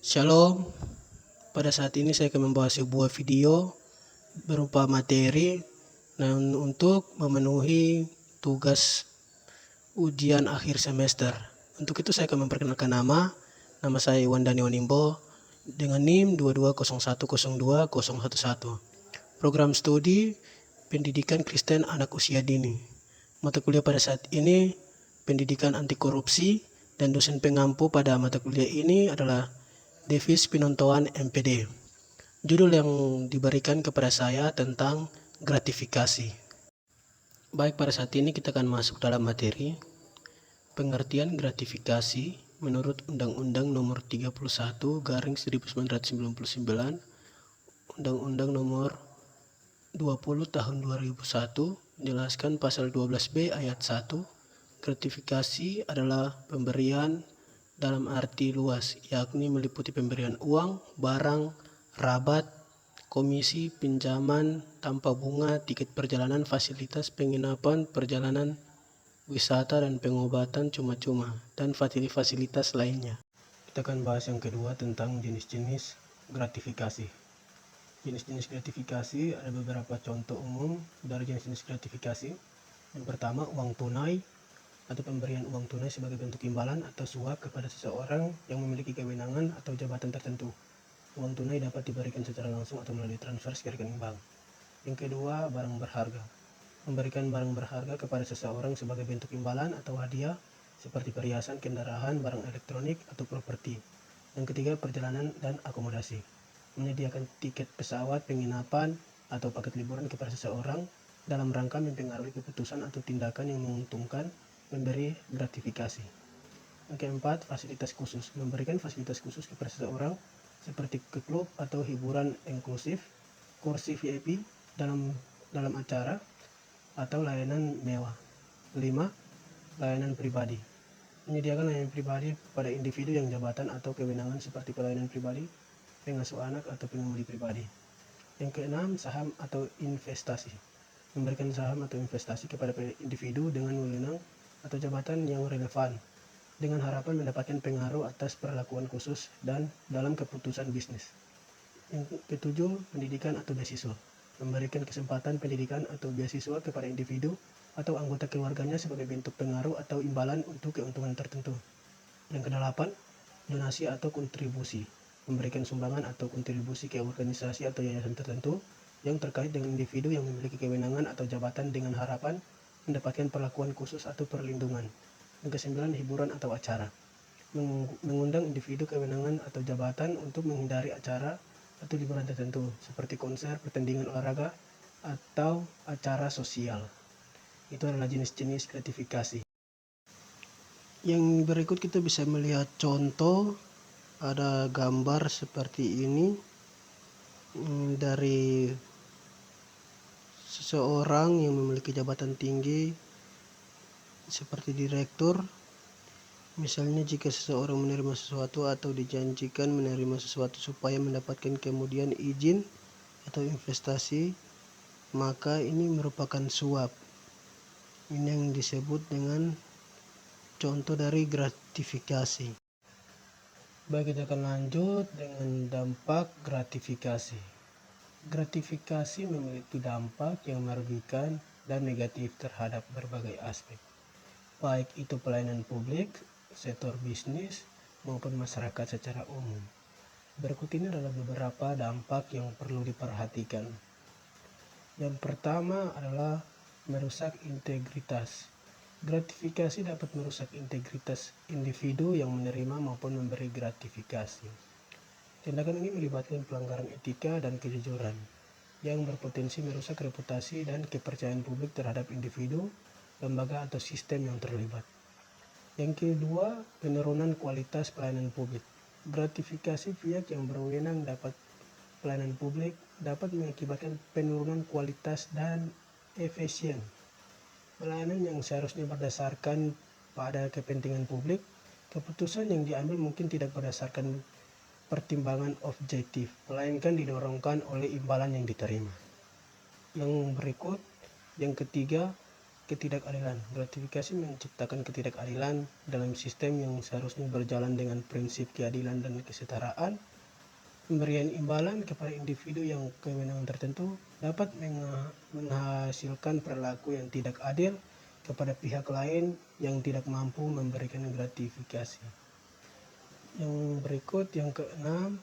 Shalom, pada saat ini saya akan membawa sebuah video berupa materi untuk memenuhi tugas ujian akhir semester. Untuk itu saya akan memperkenalkan nama saya Iwan Dani Wanimbo dengan NIM 220102.011. Program studi Pendidikan Kristen Anak Usia Dini. Mata kuliah pada saat ini Pendidikan Anti Korupsi, dan dosen pengampu pada mata kuliah ini adalah Devis Pinontoan MPD. Judul yang diberikan kepada saya tentang gratifikasi. Baik, pada saat ini kita akan masuk dalam materi. Pengertian gratifikasi menurut Undang-Undang Nomor 31/1999, Undang-Undang Nomor 20 Tahun 2001, menjelaskan pasal 12B ayat 1, gratifikasi adalah pemberian dalam arti luas, yakni meliputi pemberian uang, barang, rabat, komisi, pinjaman tanpa bunga, tiket perjalanan, fasilitas penginapan, perjalanan wisata dan pengobatan cuma-cuma, dan fasilitas lainnya. Kita akan bahas yang kedua tentang jenis-jenis gratifikasi. Jenis-jenis gratifikasi ada beberapa contoh umum dari jenis-jenis gratifikasi. Yang pertama, uang tunai atau pemberian uang tunai sebagai bentuk imbalan atau suap kepada seseorang yang memiliki kewenangan atau jabatan tertentu. Uang tunai dapat diberikan secara langsung atau melalui transfer ke rekening bank. Yang kedua, barang berharga. Memberikan barang berharga kepada seseorang sebagai bentuk imbalan atau hadiah seperti perhiasan, kendaraan, barang elektronik, atau properti. Yang ketiga, perjalanan dan akomodasi. Menyediakan tiket pesawat, penginapan, atau paket liburan kepada seseorang dalam rangka mempengaruhi keputusan atau tindakan yang menguntungkan, memberi gratifikasi. Yang keempat, fasilitas khusus. Memberikan fasilitas khusus kepada seseorang seperti ke klub atau hiburan inklusif, kursi VIP dalam acara, atau layanan mewah. 5. Layanan pribadi. Menyediakan layanan pribadi pada individu yang jabatan atau kewenangan seperti pelayanan pribadi, pengasuh anak, atau pengemudi pribadi. Yang keenam, saham atau investasi. Memberikan saham atau investasi kepada individu dengan wewenang atau jabatan yang relevan dengan harapan mendapatkan pengaruh atas perlakuan khusus dan dalam keputusan bisnis. Yang ketujuh, pendidikan atau beasiswa. Memberikan kesempatan pendidikan atau beasiswa kepada individu atau anggota keluarganya sebagai bentuk pengaruh atau imbalan untuk keuntungan tertentu. Yang kedelapan, donasi atau kontribusi. Memberikan sumbangan atau kontribusi ke organisasi atau yayasan tertentu yang terkait dengan individu yang memiliki kewenangan atau jabatan dengan harapan mendapatkan perlakuan khusus atau perlindungan. Yang kesembilan, hiburan atau acara. Mengundang individu kewenangan atau jabatan untuk menghindari acara atau liburan tertentu seperti konser, pertandingan olahraga, atau acara sosial. Itu adalah jenis-jenis gratifikasi. Yang berikut kita bisa melihat contoh, ada gambar seperti ini dari seseorang yang memiliki jabatan tinggi seperti direktur. Misalnya, jika seseorang menerima sesuatu atau dijanjikan menerima sesuatu supaya mendapatkan kemudian izin atau investasi, maka ini merupakan suap. Ini yang disebut dengan contoh dari gratifikasi. Baik, kita akan lanjut dengan dampak gratifikasi. Gratifikasi memiliki dampak yang merugikan dan negatif terhadap berbagai aspek, baik itu pelayanan publik, sektor bisnis, maupun masyarakat secara umum. Berikut ini adalah beberapa dampak yang perlu diperhatikan. Yang pertama adalah merusak integritas. Gratifikasi dapat merusak integritas individu yang menerima maupun memberi gratifikasi. Tindakan ini melibatkan pelanggaran etika dan kejujuran yang berpotensi merusak reputasi dan kepercayaan publik terhadap individu, lembaga, atau sistem yang terlibat. Yang kedua, penurunan kualitas pelayanan publik. Gratifikasi pihak yang berwenang dapat pelayanan publik dapat mengakibatkan penurunan kualitas dan efisien. Pelayanan yang seharusnya berdasarkan pada kepentingan publik, keputusan yang diambil mungkin tidak berdasarkan pertimbangan objektif, melainkan didorongkan oleh imbalan yang diterima. Yang berikut, yang ketiga, ketidakadilan. Gratifikasi menciptakan ketidakadilan dalam sistem yang seharusnya berjalan dengan prinsip keadilan dan kesetaraan. Pemberian imbalan kepada individu yang kewenangan tertentu dapat menghasilkan perilaku yang tidak adil kepada pihak lain yang tidak mampu memberikan gratifikasi. Yang berikut, yang keenam,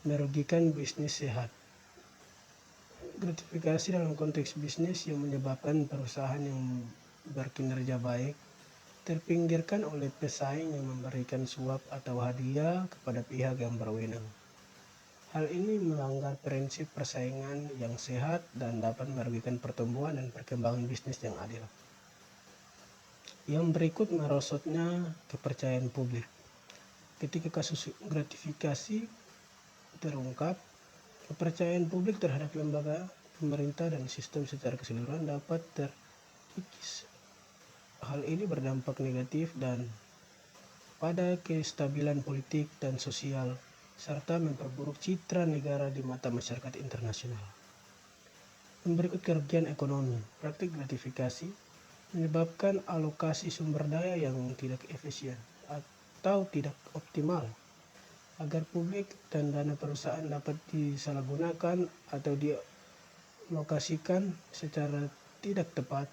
merugikan bisnis sehat. Gratifikasi dalam konteks bisnis yang menyebabkan perusahaan yang berkinerja baik terpinggirkan oleh pesaing yang memberikan suap atau hadiah kepada pihak yang berwenang. Hal ini melanggar prinsip persaingan yang sehat dan dapat merugikan pertumbuhan dan perkembangan bisnis yang adil. Yang berikut, merosotnya kepercayaan publik. Ketika kasus gratifikasi terungkap, kepercayaan publik terhadap lembaga pemerintah dan sistem secara keseluruhan dapat terkikis. Hal ini berdampak negatif dan pada kestabilan politik dan sosial, serta memperburuk citra negara di mata masyarakat internasional. Yang berikut, kerugian ekonomi. Praktik gratifikasi menyebabkan alokasi sumber daya yang tidak efisien atau tidak optimal, agar publik dan dana perusahaan dapat disalahgunakan atau dialokasikan secara tidak tepat,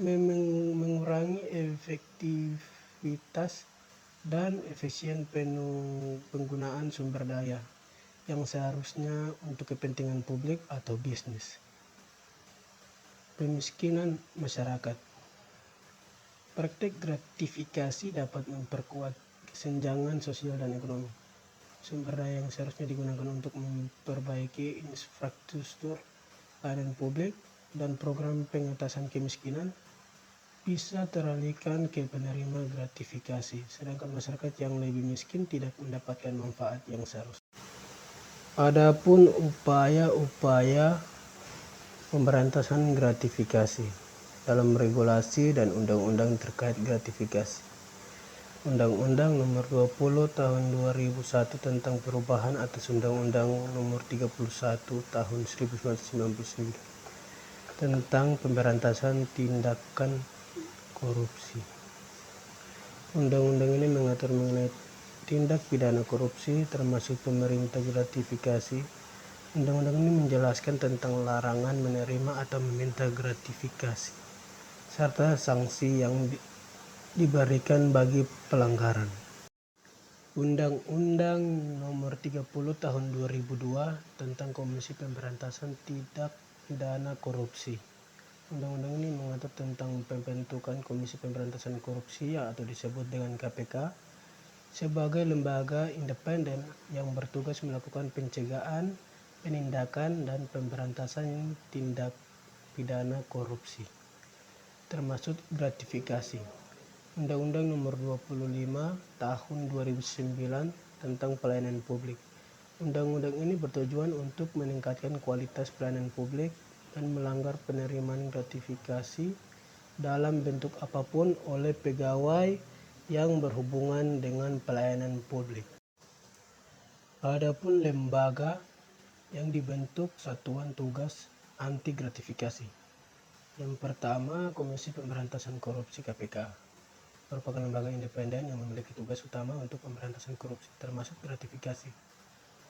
mengurangi efektivitas dan efisien penggunaan sumber daya yang seharusnya untuk kepentingan publik atau bisnis. Pemiskinan masyarakat. Praktik gratifikasi dapat memperkuat kesenjangan sosial dan ekonomi. Sumber daya yang seharusnya digunakan untuk memperbaiki infrastruktur pelayanan publik dan program pengentasan kemiskinan bisa teralihkan ke penerima gratifikasi, sedangkan masyarakat yang lebih miskin tidak mendapatkan manfaat yang seharusnya. Adapun upaya-upaya pemberantasan gratifikasi dalam regulasi dan undang-undang terkait gratifikasi. Undang-Undang Nomor 20 Tahun 2001 tentang perubahan atas Undang-Undang Nomor 31 Tahun 1999 tentang pemberantasan tindakan korupsi. Undang-undang ini mengatur mengenai tindak pidana korupsi, termasuk pemerintah gratifikasi. Undang-undang ini menjelaskan tentang larangan menerima atau meminta gratifikasi, serta sanksi yang diberikan bagi pelanggaran. Undang-Undang Nomor 30 Tahun 2002 tentang Komisi Pemberantasan Tindak Pidana Korupsi. Undang-undang ini mengatur tentang pembentukan Komisi Pemberantasan Korupsi atau disebut dengan KPK sebagai lembaga independen yang bertugas melakukan pencegahan, penindakan, dan pemberantasan tindak pidana korupsi, termasuk gratifikasi. Undang-Undang Nomor 25 Tahun 2009 tentang pelayanan publik. Undang-undang ini bertujuan untuk meningkatkan kualitas pelayanan publik dan melanggar penerimaan gratifikasi dalam bentuk apapun oleh pegawai yang berhubungan dengan pelayanan publik. Adapun lembaga yang dibentuk satuan tugas anti gratifikasi. Yang pertama, Komisi Pemberantasan Korupsi (KPK). Merupakan lembaga independen yang memiliki tugas utama untuk pemberantasan korupsi, termasuk gratifikasi.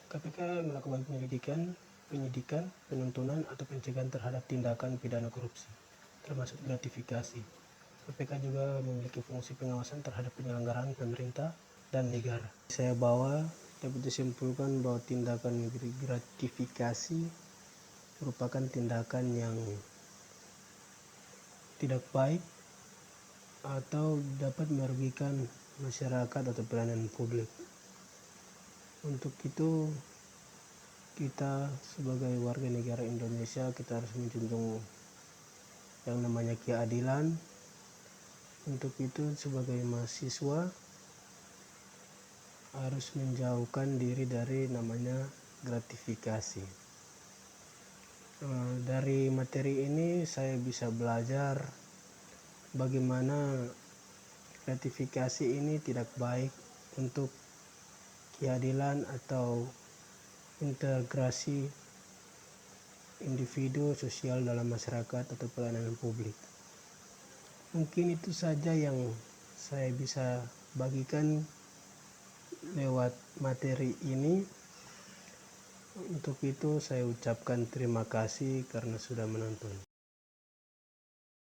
KPK melakukan penyidikan, penuntunan, atau pencegahan terhadap tindakan pidana korupsi, termasuk gratifikasi. KPK juga memiliki fungsi pengawasan terhadap penyelenggaraan pemerintah dan negara. Saya dapat disimpulkan bahwa tindakan gratifikasi merupakan tindakan yang tidak baik atau dapat merugikan masyarakat atau pelayanan publik. Untuk itu, kita sebagai warga negara Indonesia, kita harus menjunjung yang namanya keadilan. Untuk itu, sebagai mahasiswa harus menjauhkan diri dari namanya gratifikasi. Dari materi ini saya bisa belajar bagaimana gratifikasi ini tidak baik untuk keadilan atau integrasi individu sosial dalam masyarakat atau pelayanan publik. Mungkin itu saja yang saya bisa bagikan lewat materi ini. Untuk itu saya ucapkan terima kasih karena sudah menonton.